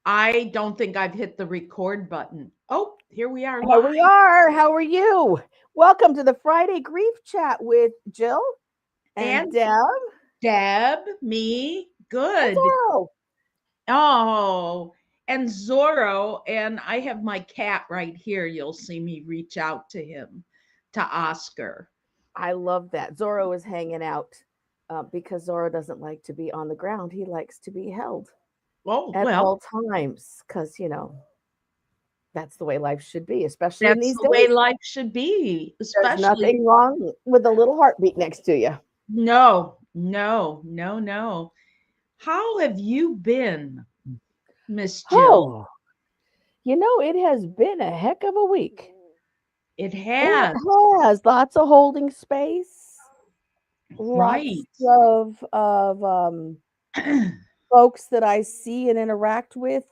I don't think I've hit the record button. Oh, here we are Here we live. are. How are you? Welcome to the Friday Grief Chat with Jill and And Deb. Deb, me, And good. Zorro. Oh, and Zorro, and I have my cat right here. You'll see me reach out to him, to Oscar. I love that. Zorro is hanging out because Zorro doesn't like to be on the ground. He likes to be held Oh, at well, all times because, that's the way life should be, especially in that's these the way days. life should be, There's especially. nothing wrong with a little heartbeat next to you. No, no, no, no. How have you been, Miss Jill? Oh, it has been a heck of a week. It It has, has lots of holding space, lots right. of folks that I see and interact with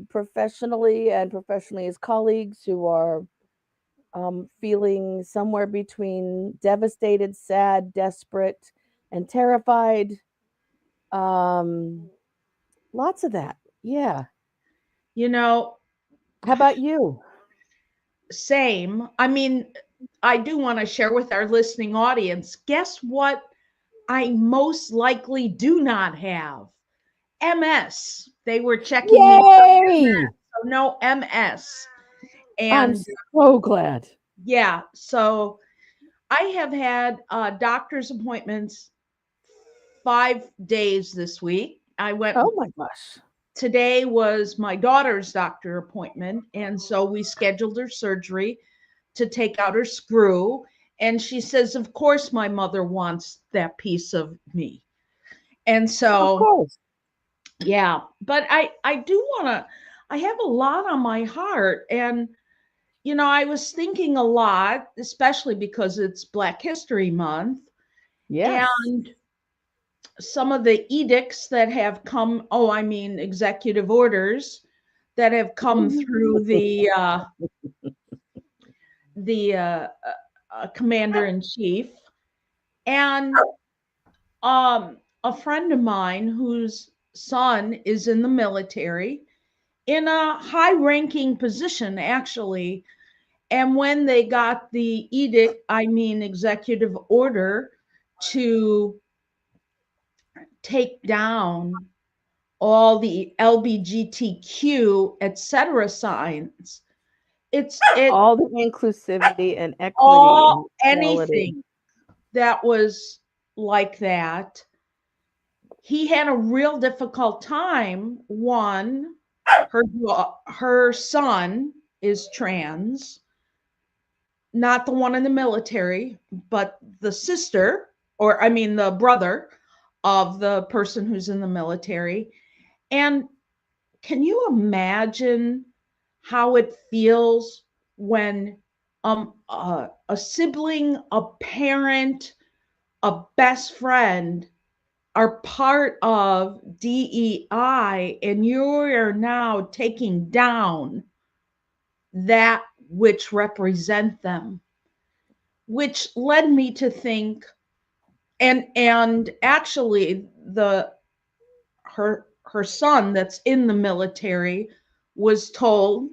professionally and professionally as colleagues who are feeling somewhere between devastated, sad, desperate, and terrified. Um, Lots of that. Yeah. You know, How about you? same. I mean, I do want to share with our listening audience. Guess what? I most likely do not have MS. They were checking me for Yay! so no MS. I'm And so glad. yeah, so I have had doctor's appointments 5 days this week. I went Oh my gosh. Today was my daughter's doctor appointment, and so we scheduled her surgery to take out her screw. And she says, of course, my mother wants that piece of me. And Of so, course. yeah, but I do want to, I have a lot on my heart. And, I was thinking a lot, especially because it's Black History Month, Yes. and some of the edicts that have come, oh, I mean, executive orders that have come through the commander in chief. And a friend of mine whose son is in the military, in a high ranking position, actually. And when they got the edict, I mean, executive order to take down all the LBGTQ, etc. signs, it All the inclusivity and equity all and equality. anything that was like that. He had a real difficult time. One, her son is trans, not the one in the military, but the sister, or I mean the brother of the person who's in the military. And can you imagine how it feels when a sibling, a parent, a best friend are part of DEI, and you are now taking down that which represent them, which led me to think, and actually her son that's in the military was told,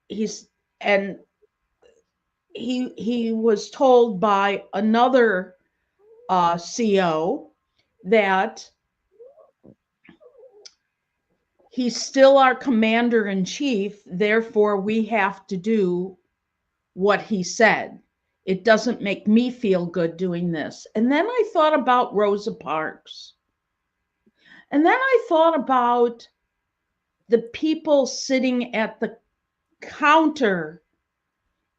he's and he was told by another CO that he's still our commander in chief, therefore we have to do what he said. It doesn't make me feel good doing this. And then I thought about Rosa Parks. And then I thought about the people sitting at the counter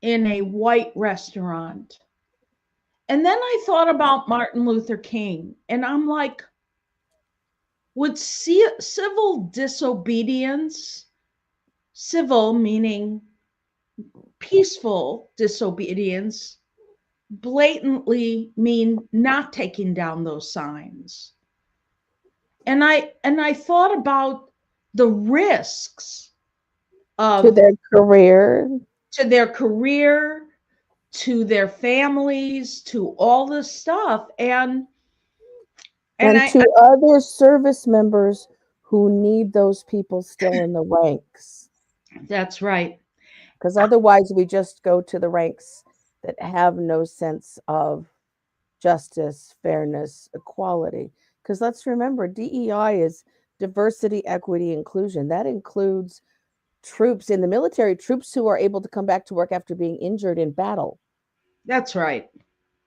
in a white restaurant. And then I thought about Martin Luther King. And I'm like, would civil disobedience, civil meaning peaceful disobedience, blatantly mean not taking down those signs? And I thought about the risks To of, their career to their career, to their families, to all this stuff. And and I to other service members who need those people still in the ranks. That's right. Because otherwise, we just go to the ranks that have no sense of justice, fairness, equality. Because let's remember, DEI is diversity, equity, inclusion. That includes troops in the military, troops who are able to come back to work after being injured in battle. That's right.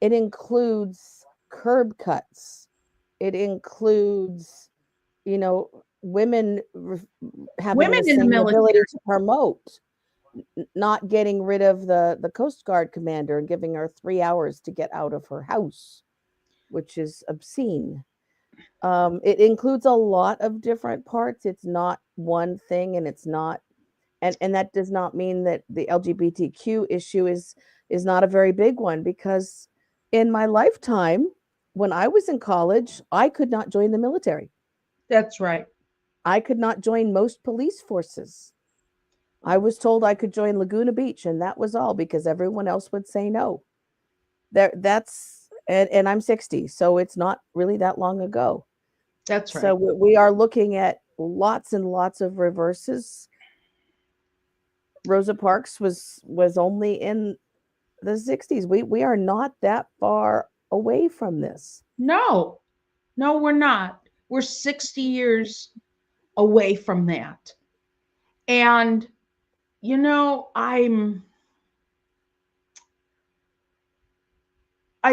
It includes curb cuts. It includes, women having Women the in the same military. ability to promote, not getting rid of the Coast Guard commander and giving her 3 hours to get out of her house, which is obscene. It includes a lot of different parts. It's not one thing, and it's not, and that does not mean that the LGBTQ issue is not a very big one, because in my lifetime, when I was in college, I could not join the military. That's right. I could not join most police forces. I was told I could join Laguna Beach, and that was all, because everyone else would say no. And I'm 60, so it's not really that long ago. That's So right. we are looking at lots and lots of reverses. Rosa Parks was only in the 60s. We are not that far away from this. No, no, we're not. We're 60 years away from that. And, you know, I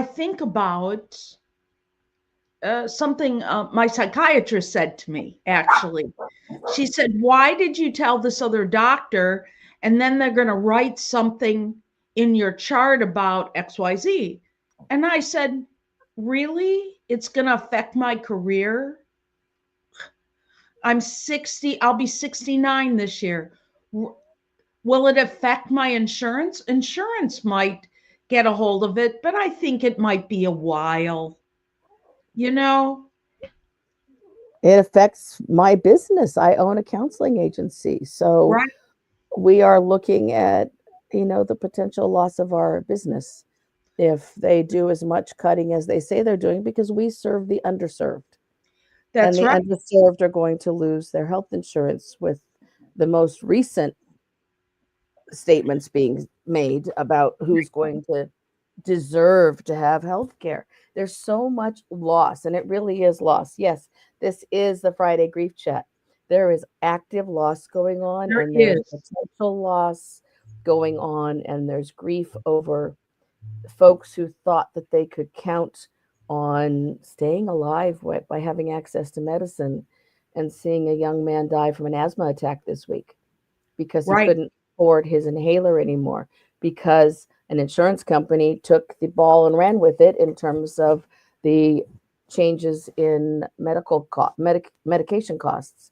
think about something my psychiatrist said to me, actually. She said, "Why did you tell this other doctor? And then they're going to write something in your chart about XYZ." And I said, "Really? It's going to affect my career? I'm 60, I'll be 69 this year. Will it affect my insurance? Insurance might get a hold of it, but I think it might be a while, you know?" It affects my business. I own a counseling agency. So Right. we are looking at, the potential loss of our business if they do as much cutting as they say they're doing, because we serve the underserved. And That's the right. underserved are going to lose their health insurance, with the most recent statements being made about who's going to deserve to have health care. There's so much loss, and it really is loss. Yes, this is the Friday Grief Chat. There is active loss going on, There and there's is. potential loss going on, and there's grief over folks who thought that they could count on staying alive by having access to medicine, and seeing a young man die from an asthma attack this week because he Right. couldn't afford his inhaler anymore, because an insurance company took the ball and ran with it in terms of the changes in medication costs.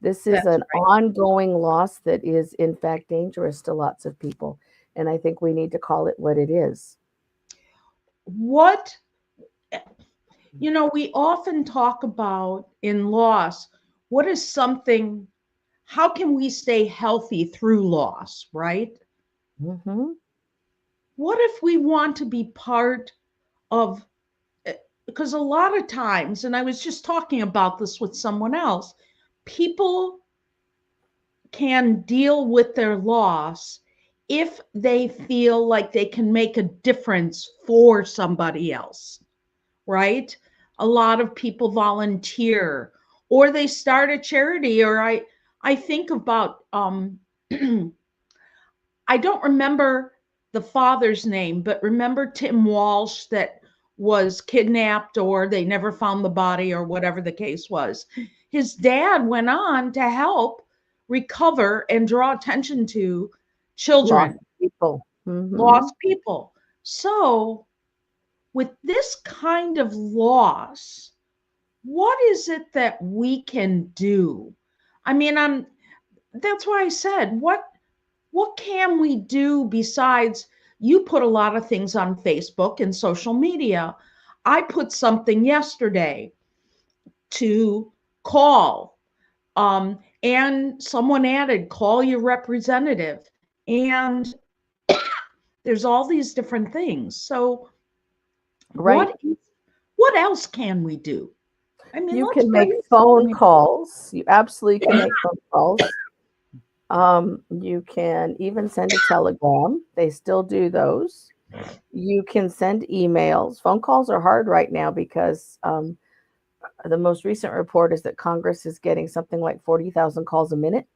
This is That's an right. ongoing loss that is, in fact, dangerous to lots of people. And I think we need to call it what it is. What, we often talk about in loss, what is something, how can we stay healthy through loss, right? Hmm. What if we want to be part of, because a lot of times, and I was just talking about this with someone else, people can deal with their loss if they feel like they can make a difference for somebody else, right? A lot of people volunteer or they start a charity, or I think about I don't remember the father's name, but remember Tim Walsh that was kidnapped or they never found the body or whatever the case was. His dad went on to help recover and draw attention to Lost children, people. Hmm. lost people. So, with this kind of loss, what is it that we can do? I mean, that's why I said, what can we do besides, you put a lot of things on Facebook and social media. I put something yesterday to call, and someone added, call your representative. And there's all these different things. So Right. what else can we do? I mean, You let's can make face it. I phone mean, calls. You absolutely can make phone calls. You can even send a telegram. They still do those. You can send emails. Phone calls are hard right now because the most recent report is that Congress is getting something like 40,000 calls a minute,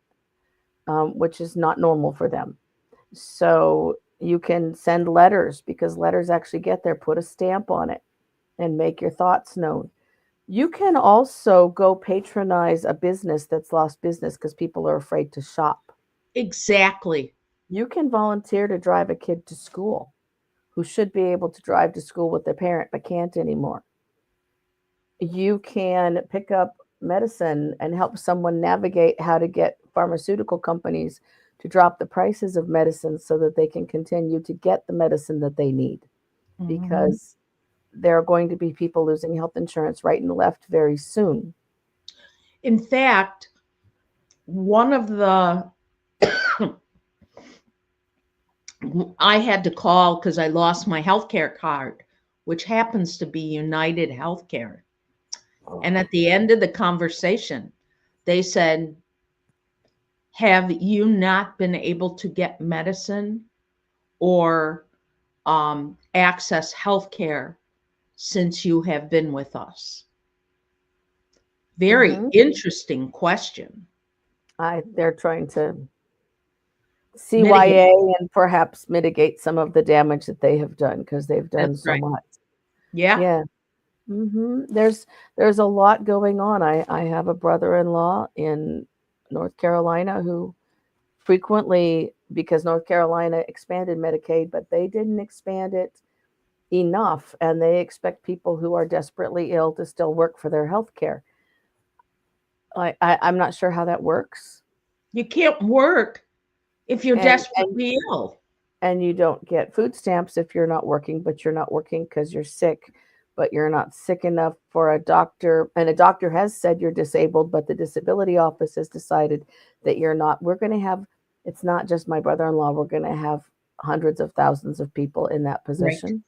which is not normal for them. So you can send letters because letters actually get there, put a stamp on it, and make your thoughts known. You can also go patronize a business that's lost business because people are afraid to shop. exactly. You can volunteer to drive a kid to school who should be able to drive to school with their parent but can't anymore. You can pick up medicine and help someone navigate how to get pharmaceutical companies to drop the prices of medicine so that they can continue to get the medicine that they need Mhm. because there are going to be people losing health insurance right and left very soon. In fact, one of the I had to call because I lost my healthcare card, which happens to be United Healthcare. And at the end of the conversation, they said, have you not been able to get medicine or access healthcare since you have been with us? Very Mm-hmm. interesting question. They're trying to Mitigate. CYA and perhaps mitigate some of the damage that they have done because they've done That's so right. much. Yeah. Yeah. There's a lot going on. I have a brother-in-law in North Carolina who frequently, because North Carolina expanded Medicaid, but they didn't expand it enough, and they expect people who are desperately ill to still work for their health care. I'm not sure how that works, You can't work if you're and desperately ill. and you don't get food stamps if you're not working, but you're not working because you're sick, but you're not sick enough for a doctor, and a doctor has said you're disabled, but the disability office has decided that you're not. We're going to have, it's not just my brother-in-law, we're going to have hundreds of thousands of people in that Right. position.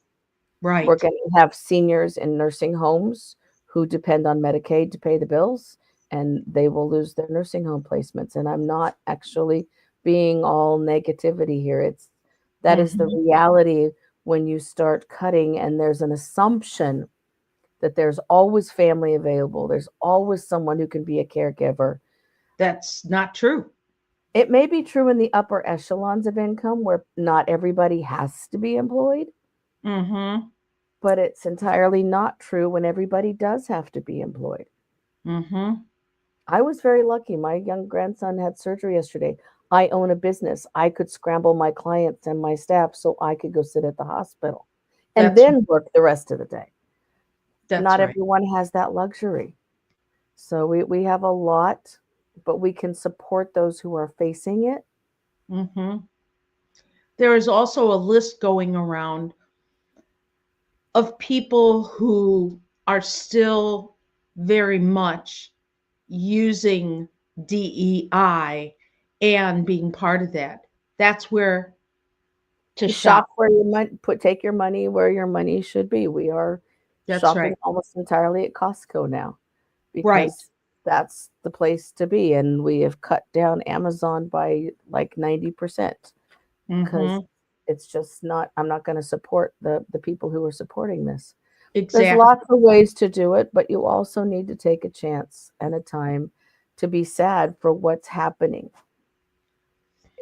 We're Right. going to have seniors in nursing homes who depend on Medicaid to pay the bills, and they will lose their nursing home placements. And I'm not actually being all negativity here. It's that is the Hmm. reality when you start cutting, and there's an assumption that there's always family available. There's always someone who can be a caregiver. That's not true. It may be true in the upper echelons of income where not everybody has to be employed, Hmm. but it's entirely not true when everybody does have to be employed. Hmm. I was very lucky. My young grandson had surgery yesterday. I own a business. I could scramble my clients and my staff so I could go sit at the hospital and That's then work the rest of the day. that's Not right. everyone has that luxury. So we have a lot, but we can support those who are facing it. Hmm. There is also a list going around of people who are still very much using DEI and being part of that. That's where to shop. Shop where your money put take your money where your money should be. We are That's shopping right. almost entirely at Costco now Right. because that's the place to be. And we have cut down Amazon by like 90% because Hmm. it's just not, I'm not going to support the people who are supporting this. There's Exactly. lots of ways to do it, but you also need to take a chance and a time to be sad for what's happening.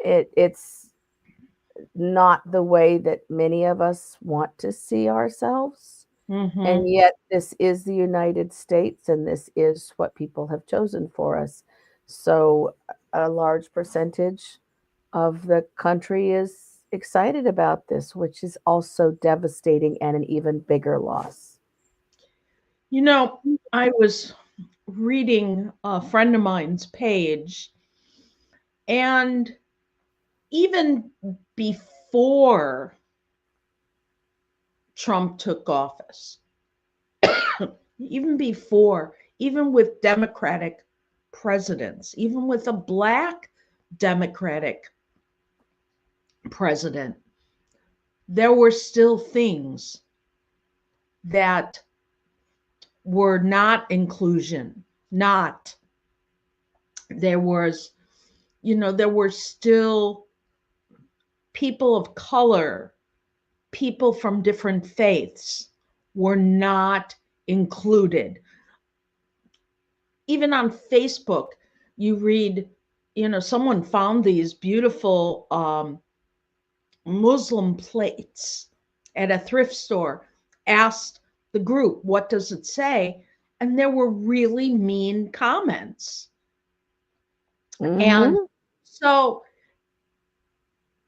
It's not the way that many of us want to see ourselves. And Hmm. yet, this is the United States, and this is what people have chosen for us. So, a large percentage of the country is excited about this, which is also devastating and an even bigger loss. You know, I was reading a friend of mine's page, and even before Trump took office, even before, even with Democratic presidents, even with a black Democratic president, there were still things that were not inclusion, not. There was, there were still people of color, people from different faiths were not included. Even on Facebook, you read, someone found these beautiful Muslim plates at a thrift store, asked the group, what does it say? And there were really mean comments. And Mm-hmm. so,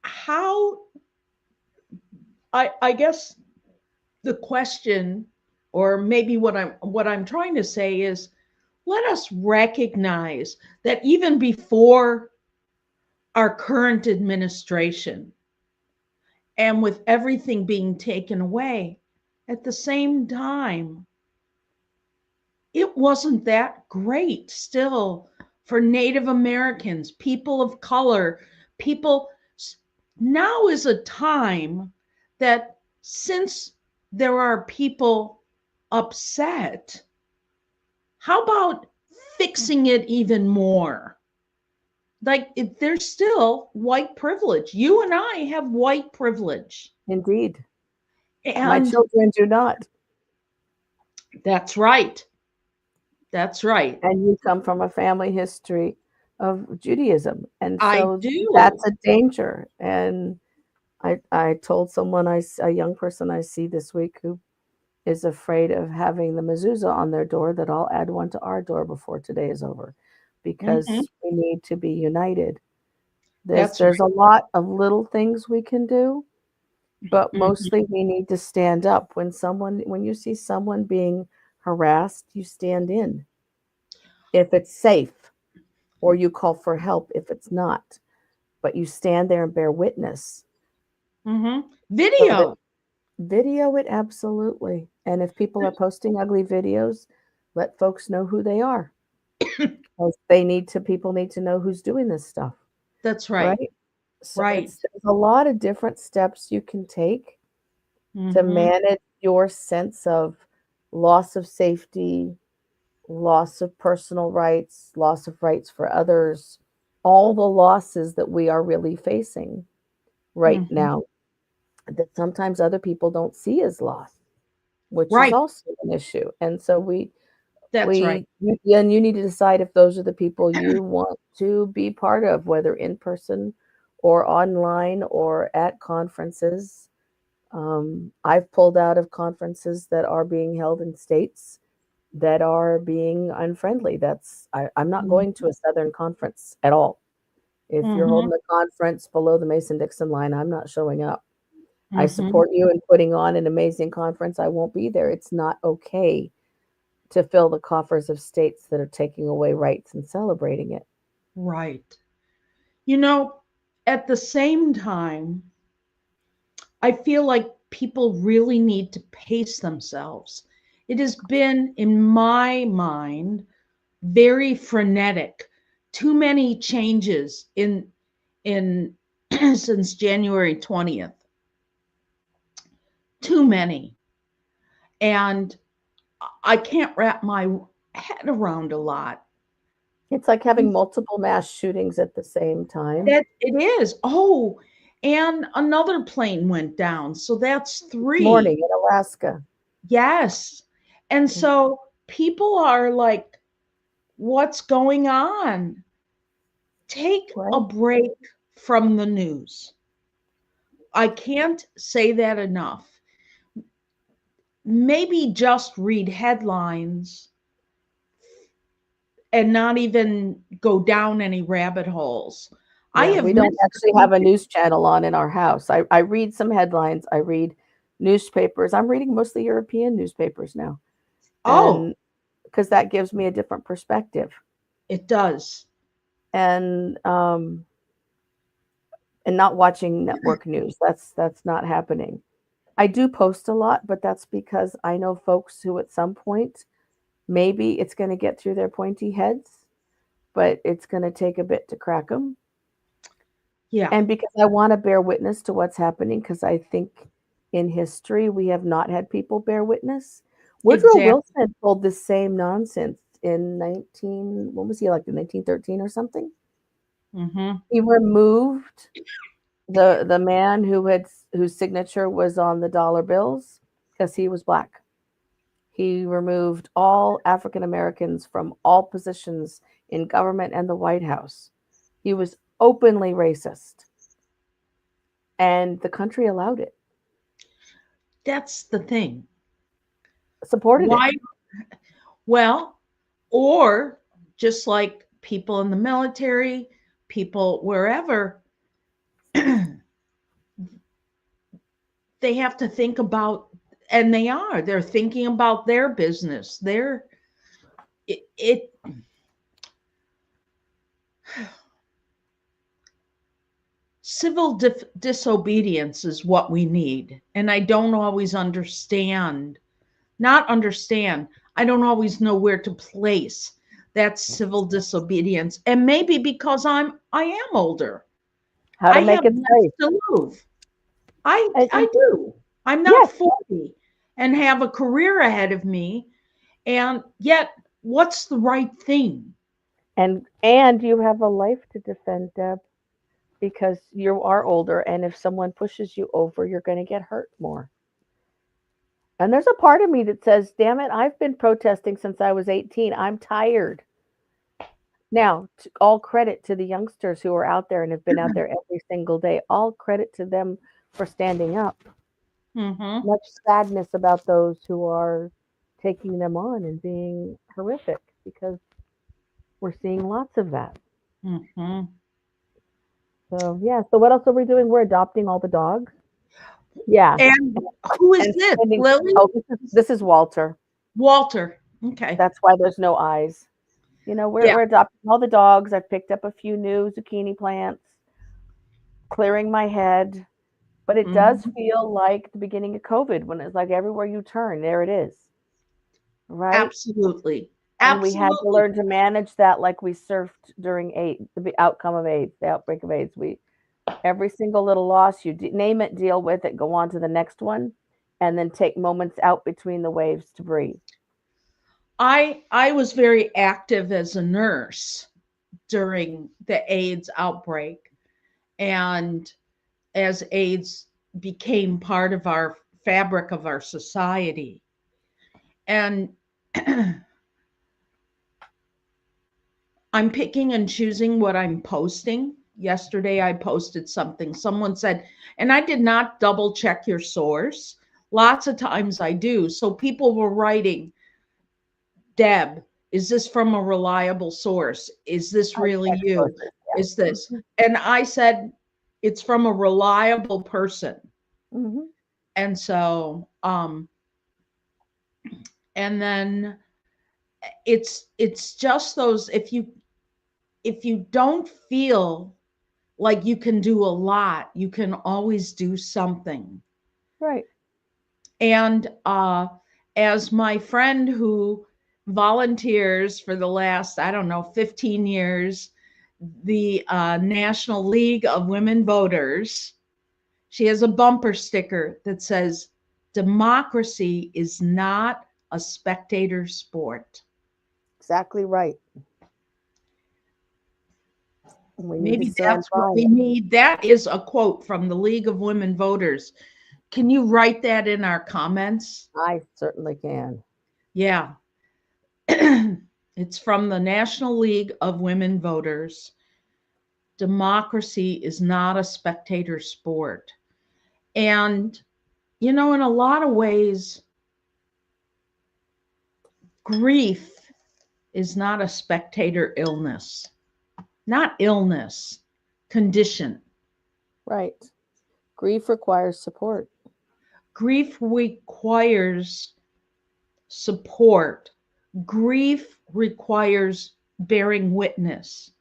how, I guess the question, or maybe what I'm trying to say is, let us recognize that even before our current administration, and with everything being taken away, at the same time, it wasn't that great still for Native Americans, people of color, people. Now is a time that, since there are people upset, how about fixing it even more? Like, there's still white privilege. You and I have white privilege. Indeed. My And children do not. that's right. That's right. And you come from a family history of Judaism. And I so do. that's a danger. And I told someone, a young person I see this week who is afraid of having the mezuzah on their door, that I'll add one to our door before today is over, Hmm. because we need to be united. There's That's there's right. a lot of little things we can do, but Hmm. mostly we need to stand up. When you see someone being harassed, you stand in if it's safe, or you call for help if it's not, but you stand there and bear witness Hmm. so that Video. video it absolutely. And if people are posting ugly videos, let folks know who they are. 'Cause people need to know who's doing this stuff, That's right. right? So Right. there's a lot of different steps you can take to Hmm. manage your sense of loss of safety, loss of personal rights, loss of rights for others, all the losses that we are really facing right Hmm. now that sometimes other people don't see as loss, which is Right. also an issue. And so That's right. and you need to decide if those are the people you want to be part of, whether in person or online or at conferences. I've pulled out of conferences that are being held in states that are being unfriendly. I'm not going to a Southern conference at all. If you're Hmm. holding a conference below the Mason-Dixon line, I'm not showing up. I Hmm. support you in putting on an amazing conference. I won't be there. It's not okay to fill the coffers of states that are taking away rights and celebrating it. Right. You know, at the same time, I feel like people really need to pace themselves. It has been, in my mind, very frenetic. Too many changes in since January 20th. Too many. And I can't wrap my head around a lot. It's like having multiple mass shootings at the same time. That it is. Oh, and another plane went down. So that's This three. morning in Alaska. Yes. And so people are like, what's going on? Take a Right? break from the news. I can't say that enough. Maybe just read headlines and not even go down any rabbit holes. I Yeah, have we don't missed the actually have a country. news channel on in our house. I read some headlines. I read newspapers. I'm reading mostly European newspapers now. Oh, And because that gives me a different perspective. it does. And and not watching network news. That's not happening. I do post a lot, but that's because I know folks who at some point maybe it's going to get through their pointy heads, but it's going to take a bit to crack them. Yeah. And because I want to bear witness to what's happening, because I think in history we have not had people bear witness. Woodrow Exactly. Wilson pulled the same nonsense in 19, what was he elected, 1913 or something? Hmm. He removed the man whose signature was on the dollar bills because he was black. He removed all African Americans from all positions in government and the White House. He was openly racist, and the country allowed it, That's the thing. supported it. Why? Well, or just like people in the military, people wherever, they have to think about, and they're thinking about their business. It civil disobedience is what we need. And I don't always understand, not understand, I don't always know where to place that civil disobedience. And maybe because I am older, How I to have make it less safe. to lose. I And I do. I'm not yes, 40 and have a career ahead of me. And yet, what's the right thing? and you have a life to defend, Deb, because you are older, and if someone pushes you over, you're going to get hurt more. And there's a part of me that says, damn it, I've been protesting since I was 18. I'm tired. Now, all credit to the youngsters who are out there and have been out there every single day. All credit to them for standing up. Mm-hmm. Much sadness about those who are taking them on and being horrific because we're seeing lots of that. Mm-hmm. So, yeah. So, what else are we doing? We're adopting all the dogs. Yeah. And who is And this? spending, Lily? oh, this is Walter. Walter. Okay. That's why there's no eyes. Yeah. We're adopting all the dogs. I've picked up a few new zucchini plants, clearing my head. But it does Mhm. feel like the beginning of COVID when it's like everywhere you turn, there it is, right? Absolutely. And we had to Absolutely. learn to manage that like we surfed during AIDS, outcome of AIDS, the outbreak of AIDS. We Every single little loss, you name it, deal with it, go on to the next one, and then take moments out between the waves to breathe. I was very active as a nurse during the AIDS outbreak, and as AIDS became part of our fabric of our society. And I'm picking and choosing what I'm posting. Yesterday, I posted something. Someone said, and I did not double check your source. Lots of times I do. So people were writing, Deb, is this from a reliable source? Is this I really check you? sources, Is yeah. this? And I said, it's from a reliable person. Hmm. And so, and then it's just those, if you don't feel like you can do a lot, you can always do something. Right. And as my friend who volunteers for the last, I don't know, 15 years, the National League of Women Voters, she has a bumper sticker that says, democracy is not a spectator sport. Exactly right. We need to Maybe stand that's what by we it. need. That is a quote from the League of Women Voters. Can you write that in our comments? I certainly can. Yeah. It's from the National League of Women Voters. Democracy is not a spectator sport. And, in a lot of ways, grief is not a spectator illness, not illness, condition. Right. Grief requires support. Grief requires support. Grief requires bearing witness.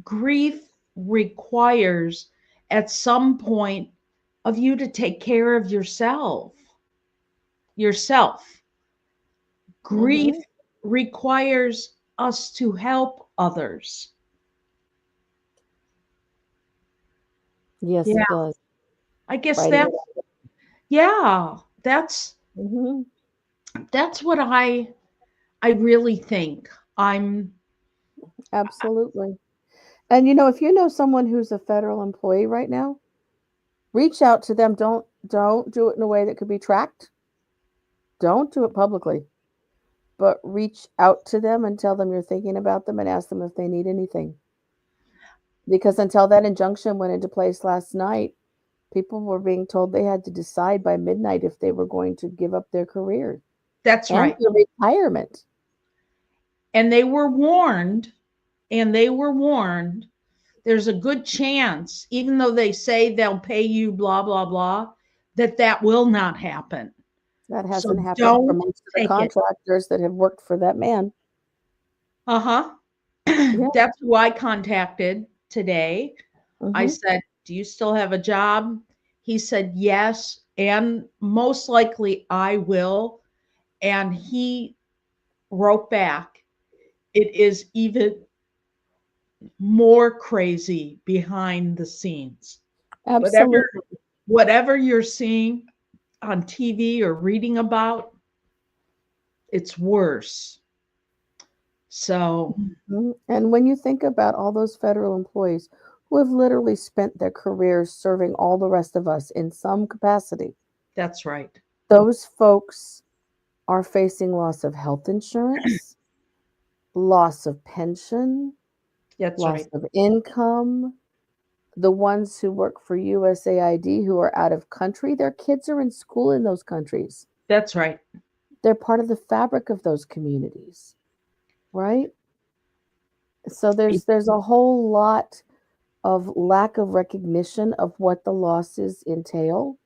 Grief requires at some point of you to take care of yourself. Grief Hmm. requires us to help others. Yes, Yeah, it does. I guess Writing it that's, out. yeah, that's Hmm. That's what I really think. I'm Absolutely. And if you know someone who's a federal employee right now, reach out to them. Don't do it in a way that could be tracked. Don't do it publicly, but reach out to them and tell them you're thinking about them and ask them if they need anything. Because until that injunction went into place last night, people were being told they had to decide by midnight if they were going to give up their career That's and right. their retirement. And they were warned, and they were warned. There's a good chance, even though they say they'll pay you blah blah blah, that that will not happen. That So hasn't happened for don't most of the take it. contractors that have worked for that man. Uh-huh. Yeah. That's who I contacted today. I Hmm. said, "Do you still have a job?" He said, "Yes, and most likely I will." And he wrote back, "It is even more crazy behind the scenes. Whatever Absolutely. whatever you're seeing on TV or reading about, it's worse." So, Mhm. And when you think about all those federal employees who have literally spent their careers serving all the rest of us in some capacity, that's right. those folks are facing loss of health insurance, loss of pension, That's loss right. of income. The ones who work for USAID who are out of country, their kids are in school in those countries. That's right. They're part of the fabric of those communities, right? So there's a whole lot of lack of recognition of what the losses entail.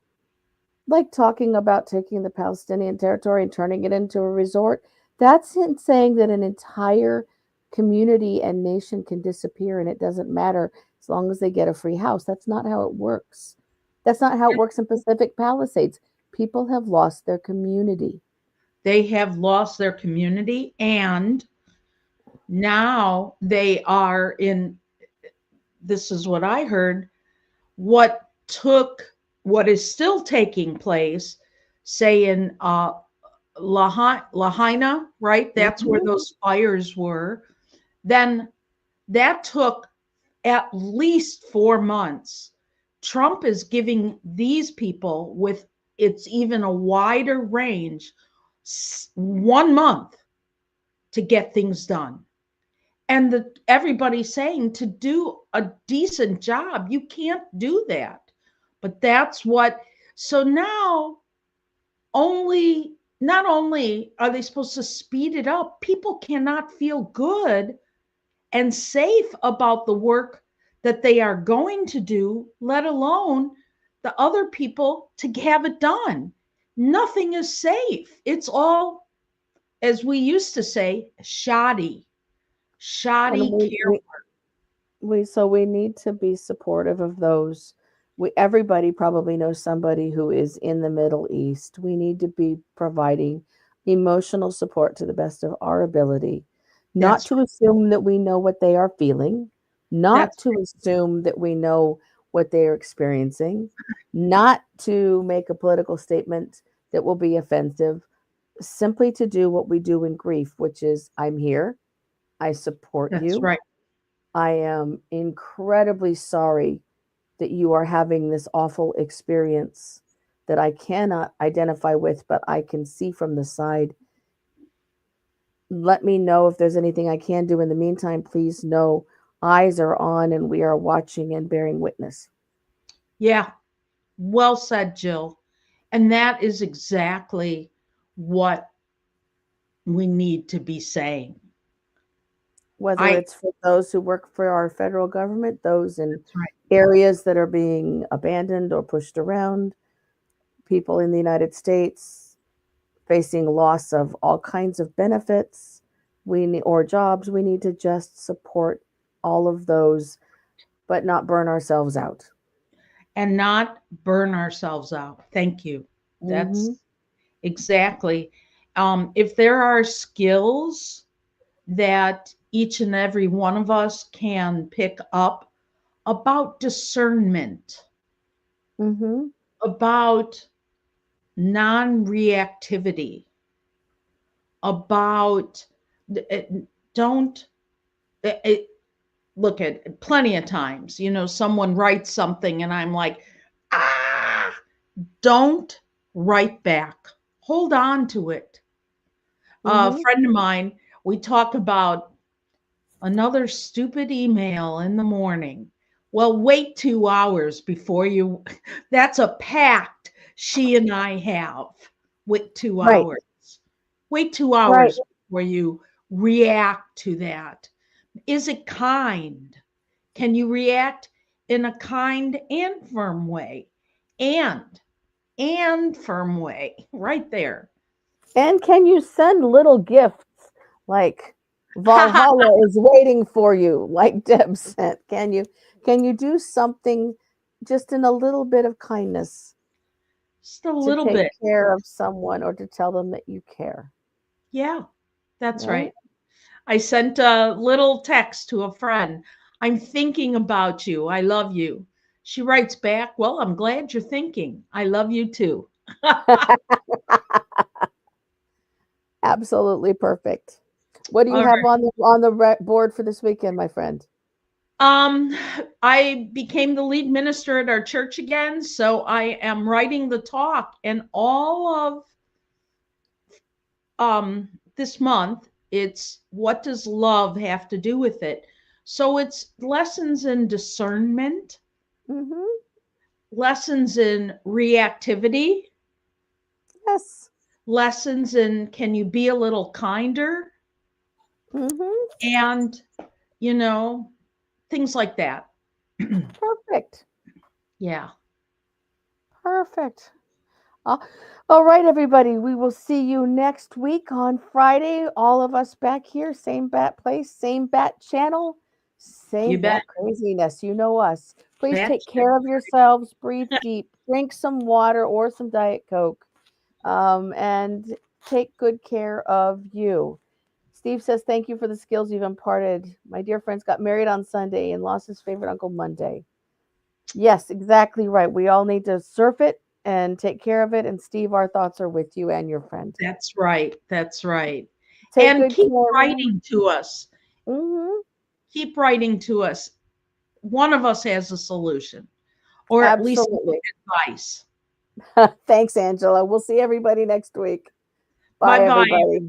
Like talking about taking the Palestinian territory and turning it into a resort. That's in saying that an entire community and nation can disappear and it doesn't matter as long as they get a free house. That's not how it works. That's not how it works in Pacific Palisades. People have lost their community. They have lost their community, and now they are in, this is what I heard, what took, what is still taking place, say in Lahaina, right? That's where Mhm. those fires were. Then that took at least 4 months. Trump is giving these people, with it's even a wider range, 1 month to get things done. And everybody's saying to do a decent job, you can't do that. But that's what, so now only, not only are they supposed to speed it up, people cannot feel good and safe about the work that they are going to do, let alone the other people to have it done. Nothing is safe. It's all, as we used to say, shoddy, And shoddy care. we need to be supportive of those. We Everybody probably knows somebody who is in the Middle East. We need to be providing emotional support to the best of our ability, not That's to assume that we know what they are feeling, not that's to assume that we know what they are experiencing, not to make a political statement that will be offensive, simply to do what we do in grief, which is I'm here, I support that's you. right. I am incredibly sorry that you are having this awful experience that I cannot identify with, but I can see from the side. Let me know if there's anything I can do. In the meantime, please know eyes are on and we are watching and bearing witness. Yeah, well said, Jill. And that is exactly what we need to be saying. Whether I, it's for those who work for our federal government, those in that's right. areas that are being abandoned or pushed around, people in the United States facing loss of all kinds of benefits or jobs. We need to just support all of those, but not burn ourselves out. And not burn ourselves out. Thank you. That's Hmm. exactly. If there are skills that each and every one of us can pick up about discernment, Hmm. about non reactivity, about don't look at plenty of times, someone writes something and I'm like, ah, don't write back. Hold on to it. A Mm-hmm. friend of mine, we talk about another stupid email in the morning. Well, wait 2 hours before you, that's a pact she and I have. Wait two Right. hours. Wait two Right. hours before you react to that. Is it kind? Can you react in a kind and firm way? And firm way, right there. And can you send little gifts like Valhalla is waiting for you, like Deb sent? Can you do something just in a little bit of kindness Just a to little take bit. care of someone or to tell them that you care? Yeah, that's Right? right. I sent a little text to a friend. I'm thinking about you. I love you. She writes back, well, I'm glad you're thinking. I love you too. Absolutely perfect. What do you All have right. on the board for this weekend, my friend? Um, I became the lead minister at our church again, so I am writing the talk, and all of this month it's what does love have to do with it? So it's lessons in discernment, Mm-hmm. lessons in reactivity, Yes. lessons in can you be a little kinder, Mm-hmm. and you know things like that. Perfect. Yeah. Perfect. Uh, all right, everybody. We will see you next week on Friday. All of us back here, same bat place, same bat channel, You same bet. bat craziness. You know us. Please take That's care of yourselves. Breathe deep. Drink some water or some Diet Coke. And take good care of you. Steve says, thank you for the skills you've imparted. My dear friends got married on Sunday and lost his favorite uncle Monday. Yes, exactly right. We all need to surf it and take care of it. And Steve, our thoughts are with you and your friend. that's right. That's right. Take And good keep care. writing to us. Hmm. Keep writing to us. One of us has a solution, or at least some Absolutely. advice. Thanks, Angela. We'll see everybody next week. Bye Bye, bye. everybody.